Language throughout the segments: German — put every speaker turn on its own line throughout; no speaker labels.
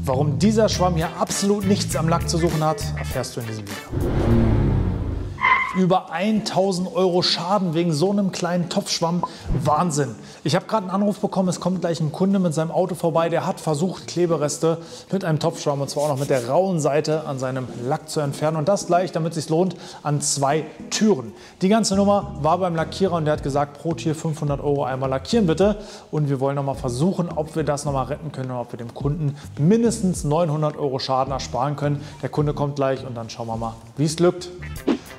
Warum dieser Schwamm hier absolut nichts am Lack zu suchen hat, erfährst du in diesem Video. Über 1000 € Schaden wegen so einem kleinen Topfschwamm. Wahnsinn. Ich habe gerade einen Anruf bekommen, es kommt gleich ein Kunde mit seinem Auto vorbei, der hat versucht, Klebereste mit einem Topfschwamm, und zwar auch noch mit der rauen Seite, an seinem Lack zu entfernen. Und das gleich, damit es sich lohnt, an 2 Türen. Die ganze Nummer war beim Lackierer und der hat gesagt, pro Tier 500 € einmal lackieren bitte. Und wir wollen noch mal versuchen, ob wir das noch mal retten können und ob wir dem Kunden mindestens 900 € Schaden ersparen können. Der Kunde kommt gleich und dann schauen wir mal, wie es glückt.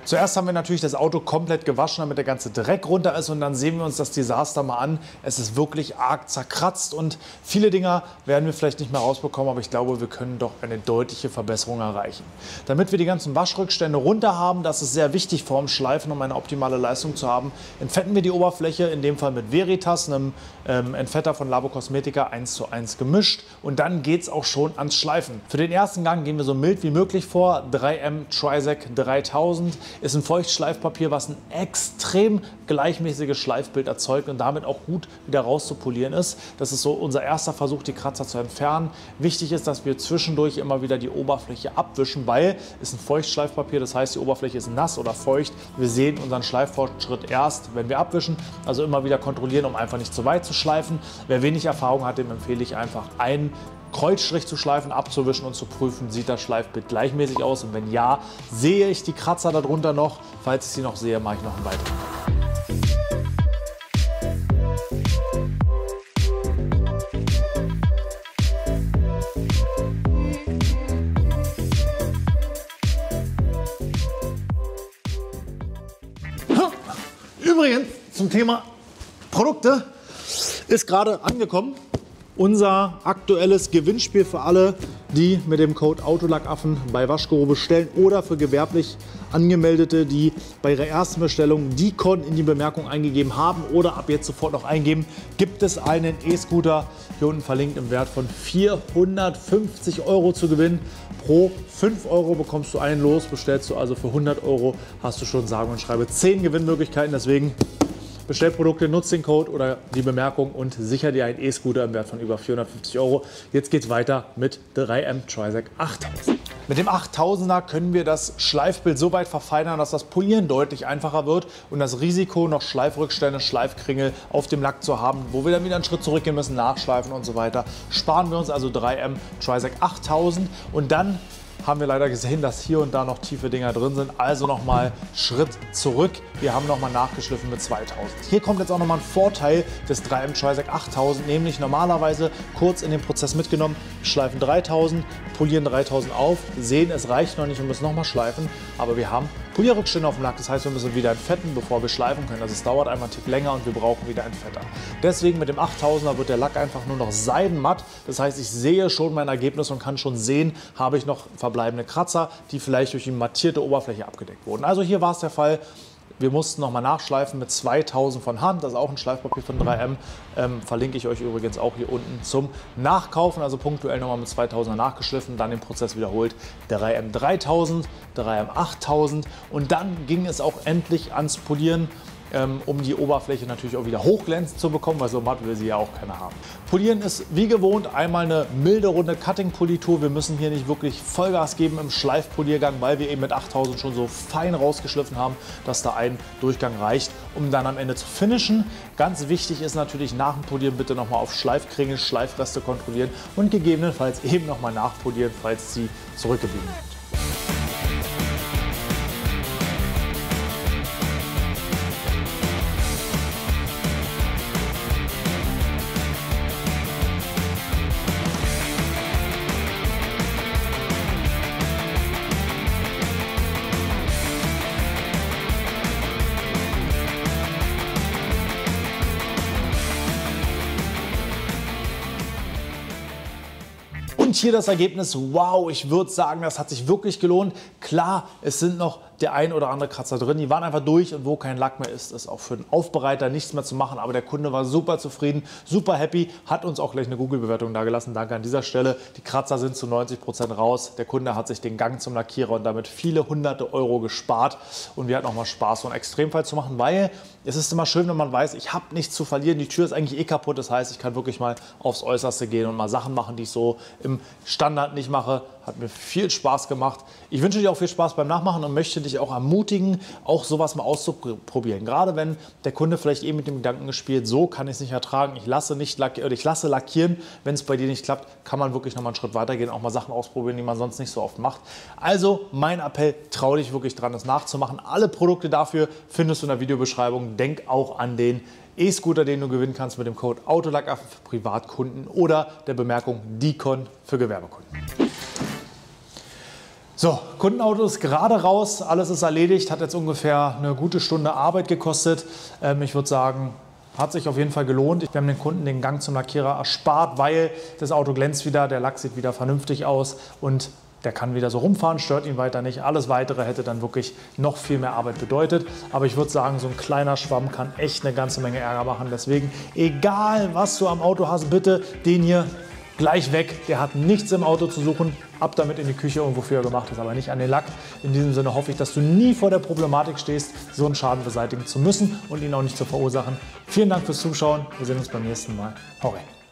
Zuerst haben wir natürlich das Auto komplett gewaschen, damit der ganze Dreck runter ist, und dann sehen wir uns das Desaster mal an. Es ist wirklich arg zerkratzt und viele Dinger werden wir vielleicht nicht mehr rausbekommen, aber ich glaube, wir können doch eine deutliche Verbesserung erreichen. Damit wir die ganzen Waschrückstände runter haben, das ist sehr wichtig vor dem Schleifen, um eine optimale Leistung zu haben, entfetten wir die Oberfläche, in dem Fall mit Veritas, einem Entfetter von Labo Cosmetica, 1:1 gemischt, und dann geht es auch schon ans Schleifen. Für den ersten Gang gehen wir so mild wie möglich vor. 3M Trisec 3000 ist ein Feuchtschleifpapier, was ein extrem gleichmäßiges Schleifbild erzeugt und damit auch gut wieder rauszupolieren ist. Das ist so unser erster Versuch, die Kratzer zu entfernen. Wichtig ist, dass wir zwischendurch immer wieder die Oberfläche abwischen, weil es ein Feuchtschleifpapier, das heißt, die Oberfläche ist nass oder feucht. Wir sehen unseren Schleiffortschritt erst, wenn wir abwischen, also immer wieder kontrollieren, um einfach nicht zu weit zu schleifen. Wer wenig Erfahrung hat, dem empfehle ich einfach einen Kreuzstrich zu schleifen, abzuwischen und zu prüfen, sieht das Schleifbild gleichmäßig aus, und wenn ja, sehe ich die Kratzer darunter noch. Falls ich sie noch sehe, mache ich noch einen weiteren. Übrigens zum Thema Produkte ist gerade angekommen unser aktuelles Gewinnspiel für alle, die mit dem Code Autolackaffen bei Waschguru bestellen, oder für gewerblich Angemeldete, die bei ihrer ersten Bestellung DICON in die Bemerkung eingegeben haben oder ab jetzt sofort noch eingeben, gibt es einen E-Scooter, hier unten verlinkt, im Wert von 450 € zu gewinnen. Pro 5 € bekommst du einen los, bestellst du also für 100 € hast du schon sage und schreibe 10 Gewinnmöglichkeiten. Deswegen Bestellprodukte, nutzt den Code oder die Bemerkung und sicher dir einen E-Scooter im Wert von über 450 €. Jetzt geht's weiter mit 3M Trisec 8000. Mit dem 8000er können wir das Schleifbild so weit verfeinern, dass das Polieren deutlich einfacher wird und das Risiko, noch Schleifrückstände, Schleifkringel auf dem Lack zu haben, wo wir dann wieder einen Schritt zurückgehen müssen, nachschleifen und so weiter, sparen wir uns. Also 3M Trisec 8000. Und dann haben wir leider gesehen, dass hier und da noch tiefe Dinger drin sind. Also nochmal Schritt zurück. Wir haben nochmal nachgeschliffen mit 2000. Hier kommt jetzt auch nochmal ein Vorteil des 3M Trisec 8000, nämlich normalerweise kurz in den Prozess mitgenommen, schleifen 3000, polieren 3000 auf, sehen, es reicht noch nicht und müssen nochmal schleifen, aber wir haben Polierrückstände auf dem Lack. Das heißt, wir müssen wieder entfetten, bevor wir schleifen können. Also es dauert einfach einen Tick länger und wir brauchen wieder Entfetter. Deswegen mit dem 8000er wird der Lack einfach nur noch seidenmatt. Das heißt, ich sehe schon mein Ergebnis und kann schon sehen, habe ich noch verbleibende Kratzer, die vielleicht durch die mattierte Oberfläche abgedeckt wurden. Also hier war es der Fall. Wir mussten nochmal nachschleifen mit 2000 von Hand. Das ist auch ein Schleifpapier von 3M. Verlinke ich euch übrigens auch hier unten zum Nachkaufen. Also punktuell nochmal mit 2000er nachgeschliffen, dann den Prozess wiederholt. 3M 3000, 3M 8000 und dann ging es auch endlich ans Polieren, um die Oberfläche natürlich auch wieder hochglänzend zu bekommen, weil so matt will sie ja auch keiner haben. Polieren ist wie gewohnt einmal eine milde runde Cutting-Politur. Wir müssen hier nicht wirklich Vollgas geben im Schleifpoliergang, weil wir eben mit 8000 schon so fein rausgeschliffen haben, dass da ein Durchgang reicht, um dann am Ende zu finishen. Ganz wichtig ist natürlich nach dem Polieren bitte nochmal auf Schleifkringel, Schleifreste kontrollieren und gegebenenfalls eben nochmal nachpolieren, falls sie zurückgeblieben sind. Und hier das Ergebnis, wow, ich würde sagen, das hat sich wirklich gelohnt. Klar, es sind noch der ein oder andere Kratzer drin. Die waren einfach durch und wo kein Lack mehr ist, ist auch für den Aufbereiter nichts mehr zu machen. Aber der Kunde war super zufrieden, super happy, hat uns auch gleich eine Google-Bewertung da gelassen. Danke an dieser Stelle. Die Kratzer sind zu 90% raus. Der Kunde hat sich den Gang zum Lackierer und damit viele hunderte Euro gespart. Und wir hatten auch mal Spaß, so einen Extremfall zu machen, weil es ist immer schön, wenn man weiß, ich habe nichts zu verlieren. Die Tür ist eigentlich eh kaputt. Das heißt, ich kann wirklich mal aufs Äußerste gehen und mal Sachen machen, die ich so im Standard nicht mache. Hat mir viel Spaß gemacht. Ich wünsche dir auch viel Spaß beim Nachmachen und möchte dich auch ermutigen, auch sowas mal auszuprobieren. Gerade wenn der Kunde vielleicht eben mit dem Gedanken gespielt, so kann ich es nicht ertragen, ich lasse lackieren. Wenn es bei dir nicht klappt, kann man wirklich noch mal einen Schritt weiter gehen, auch mal Sachen ausprobieren, die man sonst nicht so oft macht. Also mein Appell, trau dich wirklich dran, das nachzumachen. Alle Produkte dafür findest du in der Videobeschreibung. Denk auch an den E-Scooter, den du gewinnen kannst mit dem Code Autolackaffen für Privatkunden oder der Bemerkung Dicon für Gewerbekunden. So, Kundenauto ist gerade raus, alles ist erledigt, hat jetzt ungefähr eine gute Stunde Arbeit gekostet. Ich würde sagen, hat sich auf jeden Fall gelohnt. Wir haben den Kunden den Gang zum Lackierer erspart, weil das Auto glänzt wieder, der Lack sieht wieder vernünftig aus und der kann wieder so rumfahren, stört ihn weiter nicht. Alles Weitere hätte dann wirklich noch viel mehr Arbeit bedeutet. Aber ich würde sagen, so ein kleiner Schwamm kann echt eine ganze Menge Ärger machen. Deswegen, egal was du am Auto hast, bitte den hier gleich weg. Der hat nichts im Auto zu suchen. Ab damit in die Küche und wofür er gemacht ist, aber nicht an den Lack. In diesem Sinne hoffe ich, dass du nie vor der Problematik stehst, so einen Schaden beseitigen zu müssen und ihn auch nicht zu verursachen. Vielen Dank fürs Zuschauen. Wir sehen uns beim nächsten Mal. Hau rein.